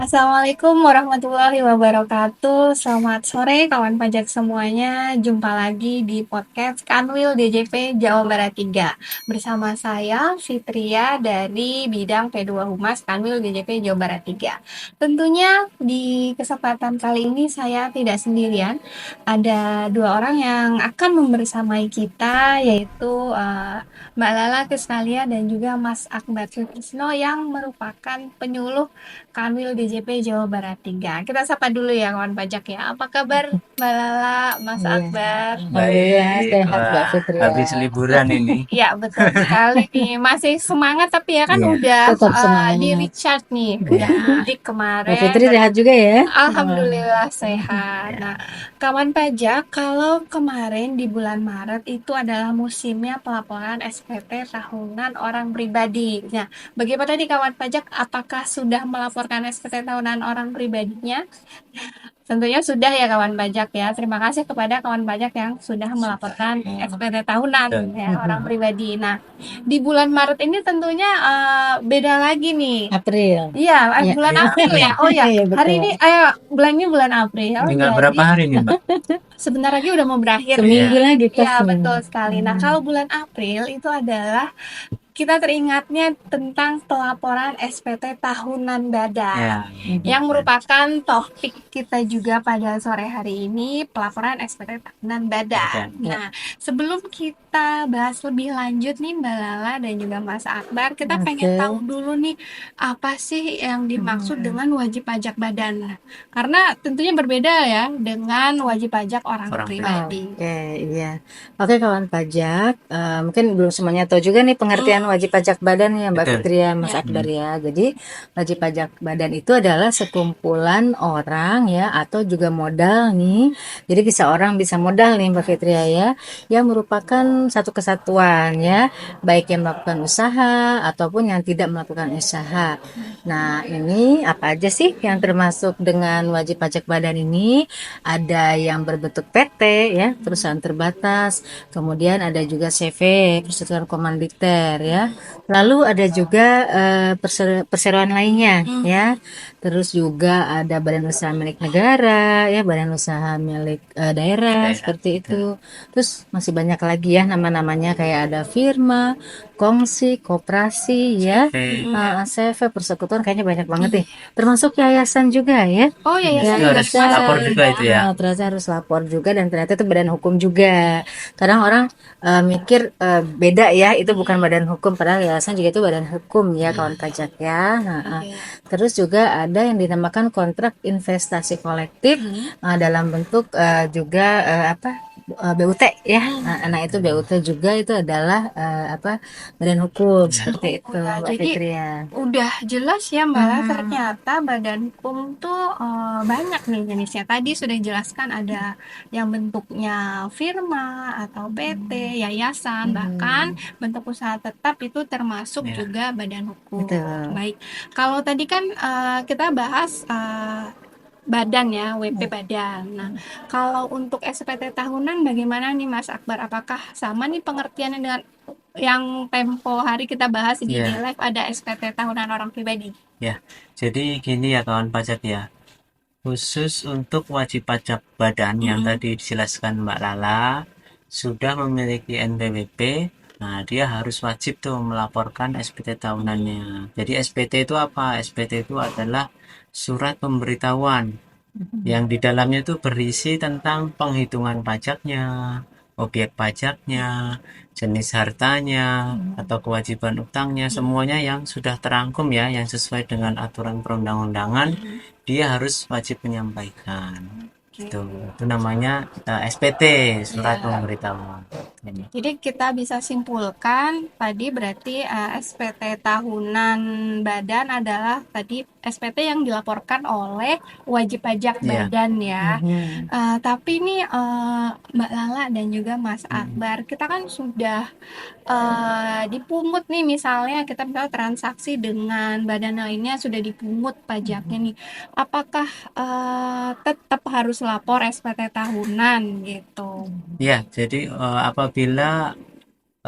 Assalamualaikum warahmatullahi wabarakatuh. Selamat sore kawan pajak semuanya. Jumpa lagi di podcast Kanwil DJP Jawa Barat 3. Bersama saya Fitria dari bidang P2 Humas Kanwil DJP Jawa Barat 3. Tentunya di kesempatan kali ini saya tidak sendirian. Ada dua orang yang akan membersamai kita, yaitu Mbak Lala Krisnalia dan juga Mas Akbar Sutrisno yang merupakan penyuluh Kanwil DJP Jawa Barat 3. Kita sapa dulu ya kawan pajak ya. Apa kabar Mbak Lala, Mas Iya, Akbar? alhamdulillah Baik, sehat Mbak wah, Fitria. habis liburan ini. Ya betul sekali nih. Masih semangat tapi ya kan Iya, udah Tetap di semangat. recharge nih. Udah iya, mudik Mbak kemarin Fitri dan sehat juga ya? Wah. Alhamdulillah sehat. iya. Nah, kawan pajak, kalau kemarin di bulan Maret itu adalah musimnya pelaporan SPT tahunan orang pribadi. Nah, bagaimana nih kawan pajak? Apakah sudah melaporkan SPT tahunan orang pribadinya? Tentunya sudah ya kawan pajak ya. Terima kasih kepada kawan pajak yang sudah melaporkan SPT tahunan Betul. ya orang pribadi. Nah, di bulan Maret ini tentunya beda lagi nih. April. Iya, Ya, bulan Ya, April ya. Oh ya, iya hari ini betul. bulannya bulan April. tinggal Jadi berapa hari nih, Mbak? sebentar lagi udah mau berakhir Seminggu nih. Iya, lagi pas Ya, betul seminggu. sekali. Nah, kalau bulan April itu adalah kita teringatnya tentang pelaporan SPT tahunan badan ya, yang Mhm. merupakan topik kita juga pada sore hari ini, pelaporan SPT tahunan badan. badan. Ya, Nah, sebelum kita bahas lebih lanjut nih Mbak Lala dan juga Mas Akbar, kita pengen oke. tahu dulu nih apa sih yang dimaksud Mhm. dengan wajib pajak badan. Karena tentunya berbeda ya dengan wajib pajak orang Orang pribadi. pribadi. Oke, iya. Oke, kawan pajak, mungkin belum semuanya tahu juga nih pengertian wajib pajak badan ya Mbak Betul. Fitri ya, Mas Ya. Akbar Hmm. ya. Jadi, wajib pajak badan itu adalah sekumpulan orang ya atau juga modal nih. Jadi bisa orang bisa modal nih Mbak Fitri ya, yang merupakan satu kesatuan ya, baik yang melakukan usaha ataupun yang tidak melakukan usaha. Nah, ini apa aja sih yang termasuk dengan wajib pajak badan ini? Ada yang berbentuk PT ya, perusahaan terbatas, kemudian ada juga CV, persatuan komanditer ya. Lalu ada juga perseroan lainnya ya. Terus juga ada badan usaha milik negara ya, badan usaha milik daerah Daerah. seperti Betul. itu. Terus masih banyak lagi ya nama-namanya kayak ada firma, kongsi, koperasi ya, CV. CV, persekutuan kayaknya banyak banget nih. Termasuk yayasan juga ya. Oh ya, Ya, ya itu saya juga harus termasuk lapor Yayasan, juga ya. itu ya. ternyata harus lapor juga dan ternyata itu badan hukum juga. Kadang orang mikir beda ya, itu bukan badan hukum, padahal yayasan juga itu badan hukum ya kawan pajak ya. Iya. Terus juga ada yang dinamakan kontrak investasi kolektif dalam bentuk juga BUT ya. Nah itu BUT juga itu adalah badan hukum Ya. seperti Oh itu ya, Mbak jadi Fitria. udah jelas ya Mbak La, Mhm. ternyata badan hukum tuh banyak nih jenisnya. Tadi sudah dijelaskan ada yang bentuknya firma atau PT, yayasan, bahkan Mhm. bentuk usaha tetap itu termasuk Ya. juga badan hukum. Betul. Baik, kalau tadi kan kita bahas badan ya, WP Ya. badan. Nah, kalau untuk SPT tahunan bagaimana nih Mas Akbar? Apakah sama nih pengertiannya dengan yang tempo hari kita bahas di Ya, Live ada SPT tahunan orang pribadi? ya. Jadi gini ya kawan pajak ya. Khusus untuk wajib pajak badan yang tadi dijelaskan Mbak Lala sudah memiliki NPWP, nah dia harus wajib tuh melaporkan SPT tahunannya. Jadi SPT itu apa? SPT itu adalah surat pemberitahuan yang di dalamnya itu berisi tentang penghitungan pajaknya, objek pajaknya, jenis hartanya, atau kewajiban utangnya, semuanya yang sudah terangkum ya, yang sesuai dengan aturan perundang-undangan, dia harus wajib menyampaikan. Gitu. Itu namanya SPT, surat Ya. pemberitahuan. Ini. Jadi kita bisa simpulkan tadi berarti SPT tahunan badan adalah tadi SPT yang dilaporkan oleh wajib pajak Iya. badan ya. Mhm. Tapi ini Mbak Lala dan juga Mas Mm. Akbar, kita kan sudah dipungut nih misalnya kita misalnya transaksi dengan badan lainnya sudah dipungut pajaknya nih. Apakah tetap harus lapor SPT tahunan gitu? Ya, jadi apabila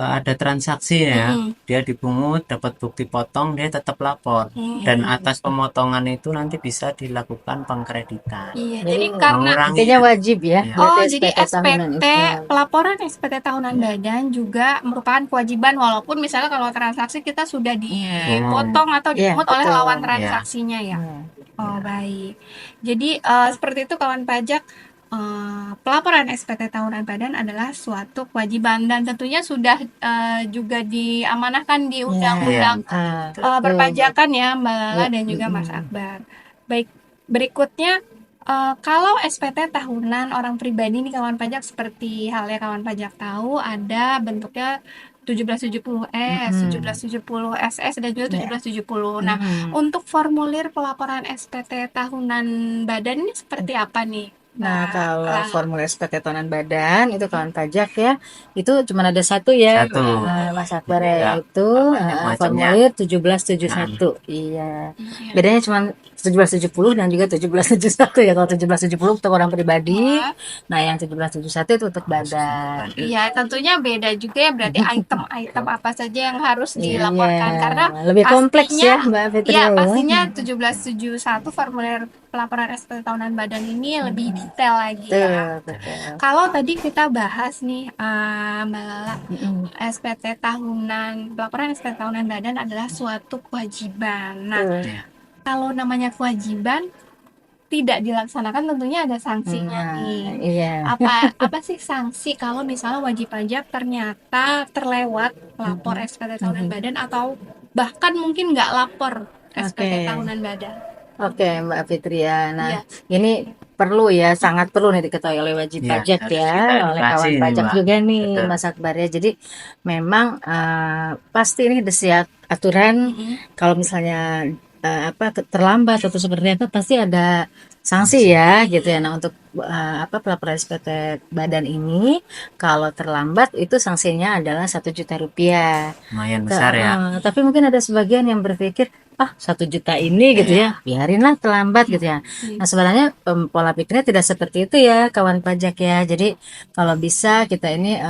ada transaksi ya, Mm-mm. dia dipungut, dapat bukti potong, dia tetap lapor. Dan atas pemotongan itu nanti bisa dilakukan pengkreditan. Iya, Jadi jadi karena Mengurangi intinya wajib ya, ya, berarti jadi SPT tahunan SPT, itu. pelaporan SPT tahunan Ya. badan juga merupakan kewajiban walaupun misalnya kalau transaksi kita sudah pungut. dipotong atau Iya, dipungut oleh betul. lawan Ya, transaksinya ya. Ya. Oh, baik. Jadi seperti itu kawan pajak, pelaporan SPT tahunan badan adalah suatu kewajiban dan tentunya sudah juga diamanahkan di Ya. Undang-Undang Betul. perpajakan ya Mbak Lala Ya. dan juga Mas Mm-mm. Akbar. Baik, berikutnya kalau SPT tahunan orang pribadi nih kawan pajak seperti halnya kawan pajak tahu ada bentuknya 1770S, Mm-mm. 1770SS dan juga Ya. 1770. Nah, Mm-mm. untuk formulir pelaporan SPT tahunan badan ini seperti apa nih, Nah, Mbak kalau Lala? formulir SPT tahunan badan itu kawan pajak ya, itu cuma ada satu ya, satu. Mas Akbar ya, Ya, yaitu banyak macamnya. formulir Nah, 1771. Iya. Iya. Bedanya cuma 1770 dan juga 1771 ya. Kalau 1770 untuk orang pribadi, Wah, nah yang 1771 itu untuk badan. iya, tentunya beda juga ya berarti item-item apa saja yang harus Iya, dilaporkan karena lebih kompleks pastinya ya Mbak Fitria ya. pastinya 1771 formulir pelaporan SPT tahunan badan ini lebih detail lagi ya. Betul, betul. Kalau tadi kita bahas nih Mbak Lala, Mm-mm. SPT tahunan, pelaporan SPT tahunan badan adalah suatu kewajiban. Nah, Betul. ya, kalau namanya kewajiban tidak dilaksanakan tentunya ada sanksinya Nah, nih. iya. Apa sih sanksi kalau misalnya wajib pajak ternyata terlewat lapor Mhm. SPT tahunan Mhm. badan atau bahkan mungkin nggak lapor SPT Oke. tahunan badan? Oke, Mbak Fitria. Nah, Iya, ini perlu ya, sangat perlu nih diketahui oleh wajib ya, pajak harus ya, kita oleh edukasi kawan nih, pajak Mbak. juga nih, Betul. Mas Akbar ya. Jadi memang pasti ini ada siap aturan. Kalau misalnya terlambat atau seperti apa, pasti ada sanksi ya, gitu ya. Nah, untuk pelaporan SPT badan ini, kalau terlambat itu sanksinya adalah 1 juta rupiah. Lumayan besar ya. Tapi mungkin ada sebagian yang berpikir, 1 juta ini gitu ya, biarinlah terlambat gitu ya. Nah, sebenarnya pola pikirnya tidak seperti itu ya, kawan pajak ya. Jadi kalau bisa kita ini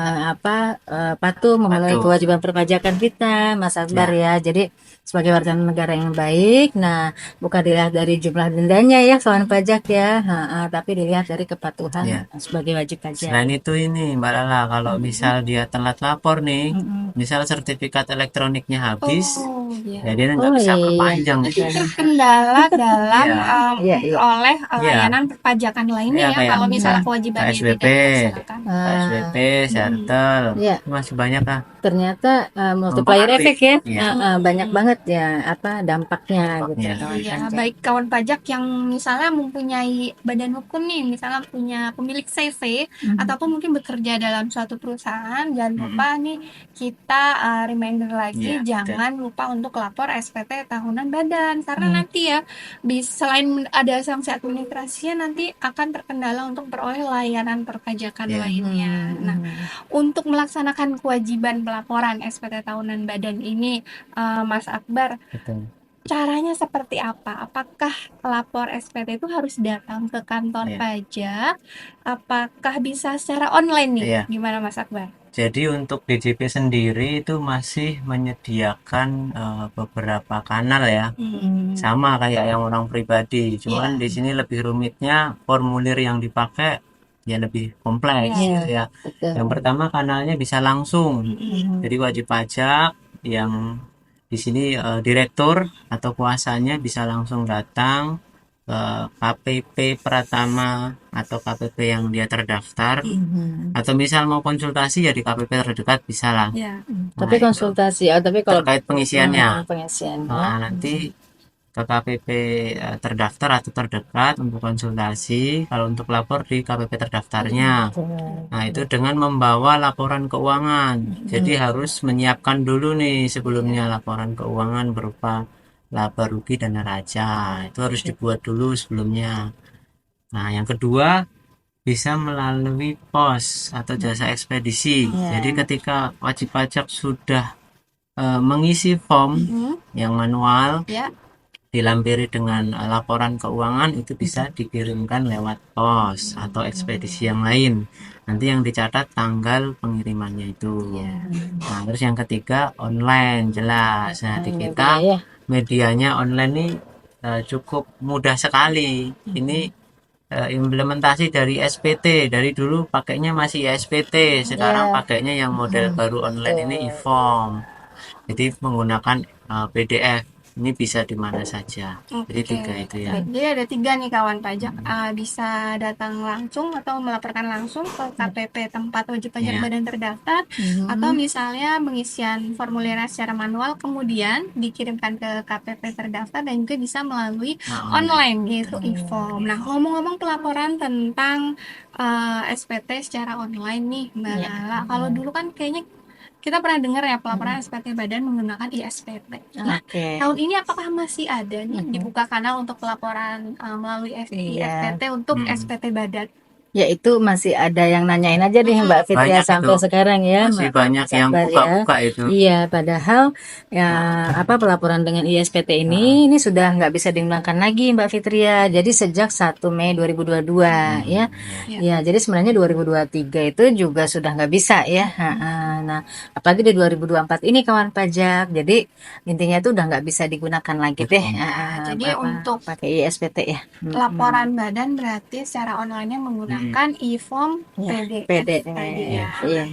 patuh memenuhi Patuh. kewajiban perpajakan kita, Mas Akbar Ya, ya. Jadi sebagai warga negara yang baik, nah bukan dilihat dari jumlah dendanya ya, kawan pajak ya, tapi dilihat dari kepatuhan ya. sebagai wajib pajak. Selain itu ini Mbak Lala, kalau misal dia telat lapor nih, Mm-mm. misal sertifikat elektroniknya habis, oh iya. ya dia nggak Oh bisa iya, perpanjang. Jadi terkendala dalam Iya, iya, iya. memperoleh iya, layanan perpajakan lainnya iya ya kayak kalau misalnya misal kewajibannya KSWP, tidak dilaksanakan. KSWP, Sertel, Iya. masih banyak lah Ternyata multiplier mempengaruhi. efek ya. Iya, Banyak banget ya dampaknya gitu dampaknya. kawan Iya, pajak. baik kawan pajak yang misalnya mempunyai badan hukum nih, misalnya punya pemilik CV ataupun mungkin bekerja dalam suatu perusahaan, jangan lupa nih kita reminder lagi Iya, betul. jangan lupa untuk lapor SPT tahunan badan karena nanti ya selain ada sanksi administrasinya nanti akan terkendala untuk peroleh layanan perpajakan Iya. lainnya. Nah, untuk melaksanakan kewajiban pelaporan SPT tahunan badan ini, Mas Akbar, Betul. caranya seperti apa? Apakah lapor SPT itu harus datang ke kantor Iya. pajak? Apakah bisa secara online nih? Iya. Gimana Mas Akbar? Jadi untuk DJP sendiri itu masih menyediakan beberapa kanal ya, sama kayak yang orang pribadi. Cuman di sini lebih rumitnya formulir yang dipakai ya lebih kompleks Iya. gitu ya. Betul. Yang pertama kanalnya bisa langsung. Jadi wajib pajak yang di sini direktur atau kuasanya bisa langsung datang ke KPP Pratama atau KPP yang dia terdaftar, atau misal mau konsultasi ya di KPP terdekat bisa lah. Ya. Tapi itu konsultasi tapi kalau terkait pengisiannya. pengisiannya Nanti ke KPP terdaftar atau terdekat untuk konsultasi. Kalau untuk lapor di KPP terdaftarnya. Nah, itu dengan membawa laporan keuangan. Jadi harus menyiapkan dulu nih sebelumnya laporan keuangan berupa laba rugi dan neraca. Itu harus dibuat dulu sebelumnya. Nah, yang kedua bisa melalui pos atau jasa ekspedisi. Jadi ketika wajib pajak sudah mengisi form yang manual, Ya. dilampiri dengan laporan keuangan itu bisa dikirimkan lewat pos atau ekspedisi yang lain. Nanti yang dicatat tanggal pengirimannya itu. Nah, terus yang ketiga online jelas. Nah, di kita ya. medianya online nih cukup mudah sekali. Ini implementasi dari SPT. Dari dulu pakainya masih SPT, sekarang Iya, pakainya yang model baru online ini e-form. Jadi menggunakan PDF. Ini bisa di mana saja. Jadi Oke, 3 itu ya. jadi ada 3 nih kawan pajak. Bisa datang langsung atau melaporkan langsung ke KPP tempat wajib pajak Iya. badan terdaftar, atau misalnya pengisian formulirnya secara manual kemudian dikirimkan ke KPP terdaftar, dan juga bisa melalui online yaitu e-form. Nah, ngomong-ngomong pelaporan tentang SPT secara online nih Mbak Lala, kalau dulu kan kayaknya kita pernah dengar ya pelaporan SPT badan menggunakan iSPT. Nah, Oke. tahun ini apakah masih ada nih dibuka kanal untuk pelaporan melalui Iya. iSPT untuk SPT badan? Ya itu masih ada yang nanyain aja deh Mbak Fitria Banyak sampai itu. sekarang ya Masih Mbak banyak Mas yang Akbar ya. buka-buka itu. Iya, padahal ya apa pelaporan dengan ISPT ini sudah nggak bisa digunakan lagi Mbak Fitria. Jadi sejak 1 Mei 2022 ya. Ya, jadi sebenarnya 2023 itu juga sudah nggak bisa ya. Nah, apalagi di 2024 ini kawan pajak. Jadi intinya itu udah nggak bisa digunakan lagi deh. Jadi untuk pakai ISPT ya. laporan badan berarti secara online-nya menggunakan e-form PDF PDF. tadi ya. Iya.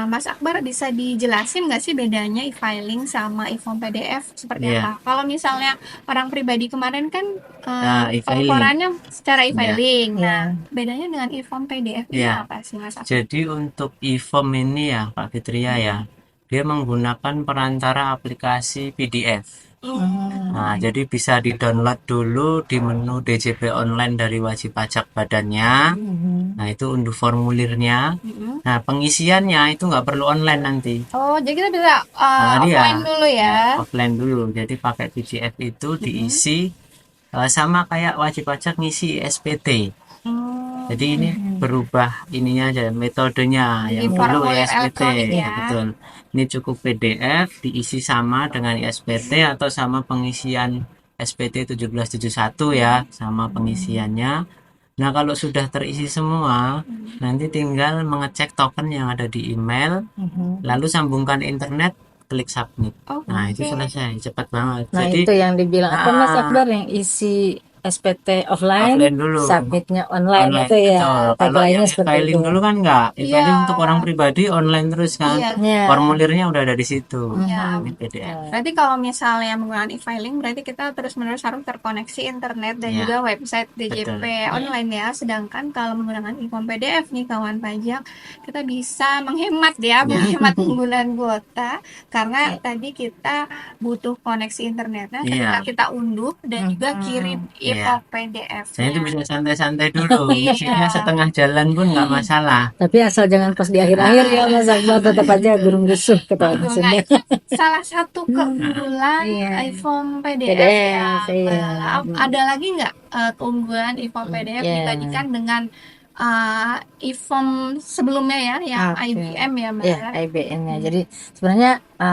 Mas Akbar bisa dijelasin nggak sih bedanya e-filing sama e-form PDF seperti Iya. apa? Kalau misalnya orang pribadi kemarin kan Nah, e-filing. pelaporannya secara e-filing. Iya. Nah, bedanya dengan e-form PDF ini Iya. apa sih Mas Akbar? Jadi untuk e-form ini ya Pak Fitria ya, dia menggunakan perantara aplikasi PDF. Nah, jadi bisa di-download dulu di menu DJP online dari wajib pajak badannya. Nah, itu unduh formulirnya. Nah, pengisiannya itu nggak perlu online nanti. Oh, jadi kita bisa Nah, dia offline dulu ya. offline dulu. Jadi pakai PDF itu diisi sama kayak wajib pajak ngisi SPT. Hmm, Jadi ini berubah ininya aja metodenya Jadi yang dulu formulir ISPT elektronik ya. betul. Ini cukup PDF diisi sama dengan ISPT atau sama pengisian SPT 1771 ya, sama pengisiannya. Nah, kalau sudah terisi semua, nanti tinggal mengecek token yang ada di email, lalu sambungkan internet, klik submit. Nah, itu selesai, cepat banget. Nah, Jadi itu yang dibilang apa Mas ah, Akbar yang isi SPT offline dulu. submitnya online Online itu ya. betul. Kalau Tagline-nya yang seperti e-filing itu. dulu kan enggak. E-filing Iya. untuk orang pribadi online terus kan. Iya. Iya. Formulirnya udah ada di situ. Ya, Ini PDF. berarti kalau misalnya menggunakan e-filing, berarti kita terus-menerus harus terkoneksi internet dan Iya. juga website DJP online ya. Sedangkan kalau menggunakan e-form PDF nih kawan pajak, kita bisa menghemat ya, menghemat penggunaan kuota karena tadi kita butuh koneksi internetnya ketika Iya. kita unduh dan juga kirim e-form Saya itu PDF-nya. bisa santai-santai dulu. Isinya setengah jalan pun nggak masalah. Tapi asal jangan pas di akhir-akhir ya Mas Akbar, tetap aja gurung gusuh kata Betul. Sunda. Nah, itu salah satu keunggulan Iya. iPhone PDF, PDF, ya. iya. Ada lagi nggak keunggulan iPhone PDF Iya. dibandingkan dengan iPhone sebelumnya ya, yang Oke. IBM ya Mbak? Ya, IBM-nya. Jadi sebenarnya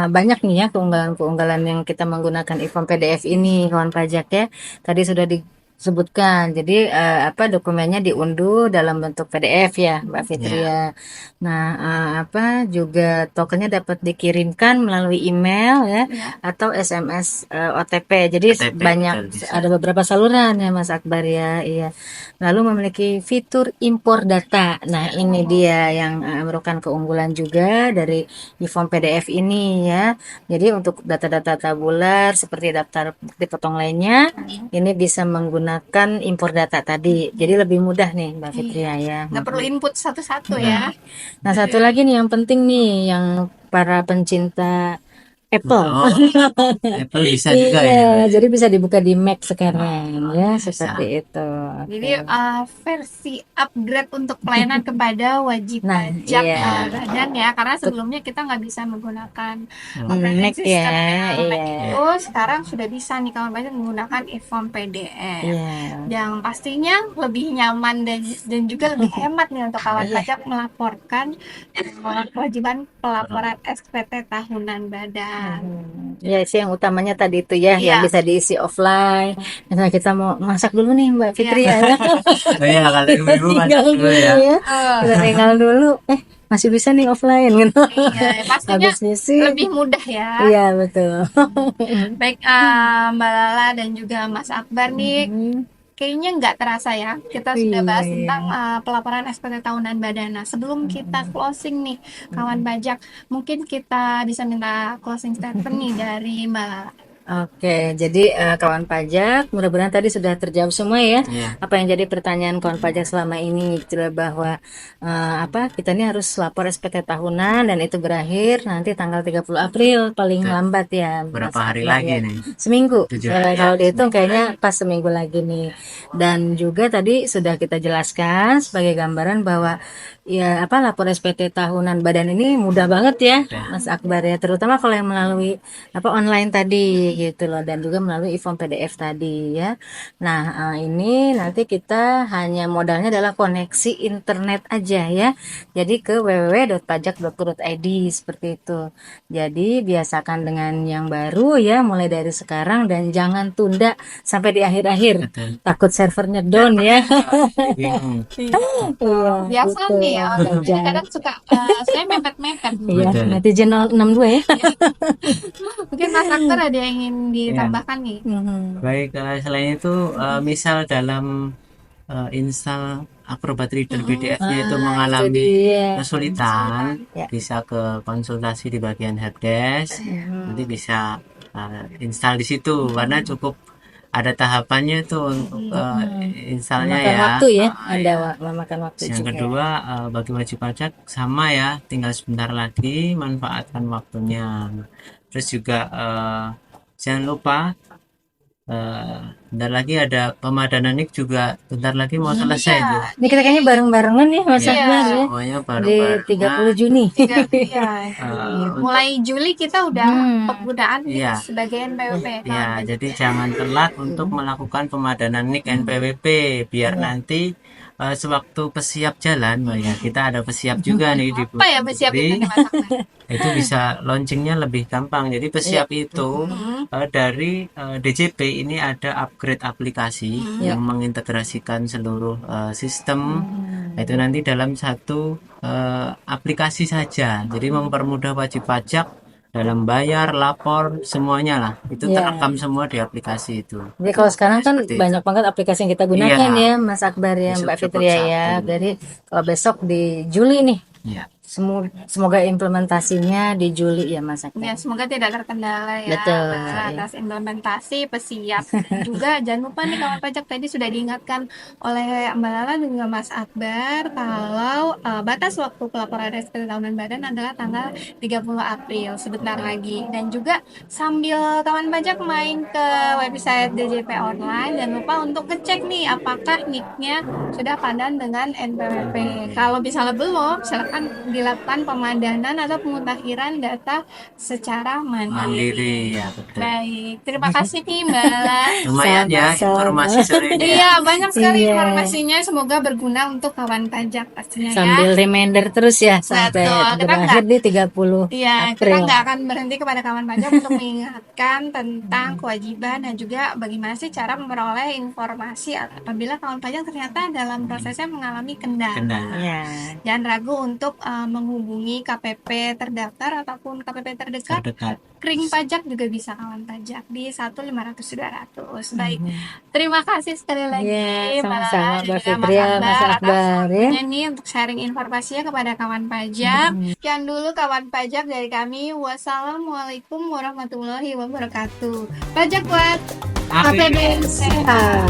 banyak nih ya keunggalan-keunggalan yang kita menggunakan e-form PDF ini kawan pajak ya. Tadi sudah disebutkan. Jadi apa dokumennya diunduh dalam bentuk PDF ya, Mbak Fitria. Nah, apa juga tokennya dapat dikirimkan melalui email ya atau SMS OTP. Jadi OTP, banyak betul, bisa. ada beberapa saluran ya Mas Akbar ya. Iya. Lalu memiliki fitur impor data. Nah, ini dia yang merupakan keunggulan juga dari e-form PDF ini ya. Jadi untuk data-data tabular seperti daftar bukti potong lainnya, ini bisa menggunakan impor data tadi. Jadi lebih mudah nih Mbak Fitria ya. Nggak perlu input satu-satu ya. Nah, satu lagi nih yang penting nih yang para pencinta Apple. Oh, Apple bisa juga Iya, ya. jadi bisa dibuka di Mac sekarang ya, seperti itu. Jadi versi upgrade untuk pelayanan kepada wajib Nah, pajak iya. badan ya, karena sebelumnya kita nggak bisa menggunakan Mac operating system ya, Mac iya. itu, sekarang sudah bisa nih kawan pajak menggunakan e-form PDF. Iya. Yang pastinya lebih nyaman dan juga lebih hemat nih untuk kawan pajak melaporkan kewajiban pelaporan SPT tahunan badan. Ya, sih yang utamanya tadi itu ya, yang Iya. bisa diisi offline. Misalnya kita mau masak dulu nih Mbak Fitri Iya. ya. Oh iya, kalau ibu-ibu masak Tinggal dulu dulu ya. ya. Eh, Kita tinggal dulu. Masih bisa nih offline gitu. iya, pastinya Habis ngisi. lebih mudah ya. Iya, betul. Baik, Mbak Lala dan juga Mas Akbar nih, Mhm. kayaknya nggak terasa ya, kita sudah bahas Iya. tentang pelaporan SPT tahunan Badana. Sebelum kita closing nih, kawan pajak, mungkin kita bisa minta closing statement nih dari Mbak Lala. Oke, jadi kawan pajak, mudah-mudahan tadi sudah terjawab semua ya. Iya, Apa yang jadi pertanyaan kawan pajak selama ini, gitu loh, bahwa kita ini harus lapor SPT tahunan dan itu berakhir nanti tanggal 30 April paling betul. lambat ya, Mas Berapa hari Akbar lagi ya. nih? Seminggu. 7 hari ya. Kalau dihitung kayaknya pas seminggu lagi nih. Dan juga tadi sudah kita jelaskan sebagai gambaran bahwa ya lapor SPT tahunan badan ini mudah banget ya, Udah. Mas Akbar ya, terutama kalau yang melalui online tadi gitu loh, dan juga melalui e-form PDF tadi ya. Nah, ini nanti kita hanya modalnya adalah koneksi internet aja ya. Jadi ke www.pajak.go.id seperti itu. Jadi biasakan dengan yang baru ya, mulai dari sekarang dan jangan tunda sampai di akhir-akhir. Betul. Takut servernya down ya. Bingung. Iya, Biasa gitu. nih ya, Jangan. kadang suka saya mepet-mepet. Iya, Betul. netizen 062 ya. Mungkin Mas Akbar ada yang ingin Iya. ditambahkan nih? Mhm. Baik, selain itu misal dalam install Acrobat Reader PDF-nya itu Itu mengalami dia. kesulitan, Ya. bisa ke konsultasi di bagian helpdesk, nanti bisa install di situ karena cukup ada tahapannya tuh untuk installnya Memakan ya. waktu ya, ada memakan waktu Yang juga. kedua, bagi wajib pajak sama ya, tinggal sebentar lagi manfaatkan waktunya. Terus juga jangan lupa bentar lagi ada pemadanan NIK juga bentar lagi mau selesai Iya. tuh. Ini kita kayaknya bareng-barengan ya Mas Iya, Akbar ya, semuanya di bareng-bareng. 30 Juni. Iya. untuk Mulai Juli kita udah penggunaan Iya. sebagai NPWP. ya, jadi jangan telat untuk melakukan pemadanan NIK NPWP biar nanti sewaktu pesiap jalan, Mbak ya, kita ada pesiap juga nih di Apa ya bersiap itu nih Mas Akbar? itu bisa launchingnya lebih gampang. Jadi pesiap itu dari DJP ini ada upgrade aplikasi yang mengintegrasikan seluruh sistem. Itu nanti dalam satu aplikasi saja. Jadi mempermudah wajib pajak dalam bayar, lapor, semuanya lah. Itu Iya. terekam semua di aplikasi itu. Jadi kalau sekarang kan Seperti itu. banyak banget aplikasi yang kita gunakan Iya. ya Mas Akbar ya, Besok Mbak cukup Fitria ya. satu. Jadi kalau besok di Juli nih, Iya. semoga implementasinya di Juli ya Mas Akbar. Ya, semoga tidak terkendala ya Betul, Mbak Lala, ya. atas implementasi pesiap. Juga jangan lupa nih kawan pajak, tadi sudah diingatkan oleh Mbak Lala dan juga Mas Akbar kalau batas waktu pelaporan SPT tahunan badan adalah tanggal 30 April, sebentar lagi. Dan juga sambil kawan pajak main ke website DJP online, jangan lupa untuk ngecek nih apakah NIK-nya sudah padan dengan NPWP. Kalau misalnya belum, silakan dilakukan pemadanan atau pemutakhiran data secara mandiri. Mandiri ya, betul. Baik, terima kasih nih Mbak Lala. Lumayan ya Sama-sama. informasi sore ini. Iya, banyak sekali Iya. informasinya. Semoga berguna untuk kawan pajak pastinya ya. Sambil reminder terus ya sampai Betul, kita berakhir di 30 Iya, kita April. nggak akan berhenti kepada kawan pajak untuk mengingatkan tentang kewajiban dan juga bagaimana sih cara memperoleh informasi apabila kawan pajak ternyata dalam prosesnya mengalami kendala. Kendala. Ya. Jangan ragu untuk menghubungi KPP terdaftar ataupun KPP terdekat. Terdekat. Kring pajak juga bisa kawan pajak di 1-500-200. Baik, terima kasih sekali lagi Iya, Mbak Lala sama-sama dan Mbak juga Mas Fitria, Mas Akbar atas Akbar ya. waktunya nih untuk sharing informasinya kepada kawan pajak. Sekian dulu kawan pajak dari kami. Wassalamualaikum warahmatullahi wabarakatuh. Pajak buat APBN APBN sehat.